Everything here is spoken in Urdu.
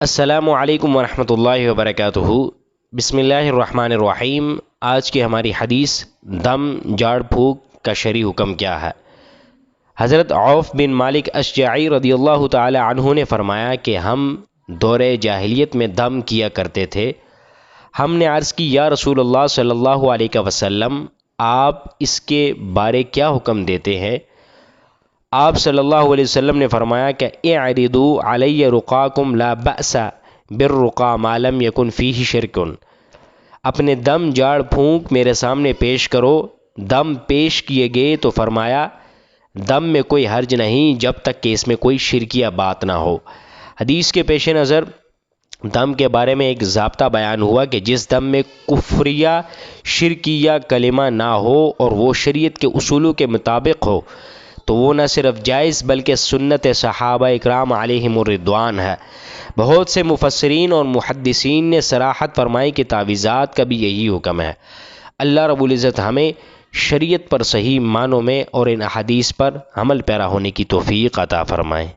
السلام علیکم ورحمۃ اللہ وبرکاتہ۔ بسم اللہ الرحمن الرحیم۔ آج کی ہماری حدیث دم جھاڑ پھونک کا شرعی حکم کیا ہے۔ حضرت عوف بن مالک اشجعی رضی اللہ تعالی عنہ نے فرمایا کہ ہم دور جاہلیت میں دم کیا کرتے تھے۔ ہم نے عرض کی یا رسول اللہ صلی اللہ علیہ وسلم، آپ اس کے بارے کیا حکم دیتے ہیں؟ آپ صلی اللہ علیہ وسلم نے فرمایا کہ اعرضوا علی رقاکم لا بأس بالرقا ما لم یکن فیہ شرک۔ اپنے دم جھاڑ پھونک میرے سامنے پیش کرو۔ دم پیش کیے گئے تو فرمایا دم میں کوئی حرج نہیں جب تک کہ اس میں کوئی شرکیہ بات نہ ہو۔ حدیث کے پیش نظر دم کے بارے میں ایک ضابطہ بیان ہوا کہ جس دم میں کفریہ شرکیہ کلمہ نہ ہو اور وہ شریعت کے اصولوں کے مطابق ہو تو وہ نہ صرف جائز بلکہ سنت صحابہ اکرام علیہم الرضوان ہے۔ بہت سے مفسرین اور محدثین نے صراحت فرمائی کہ تعویذات کا بھی یہی حکم ہے۔ اللہ رب العزت ہمیں شریعت پر صحیح معنوں میں اور ان احادیث پر عمل پیرا ہونے کی توفیق عطا فرمائے۔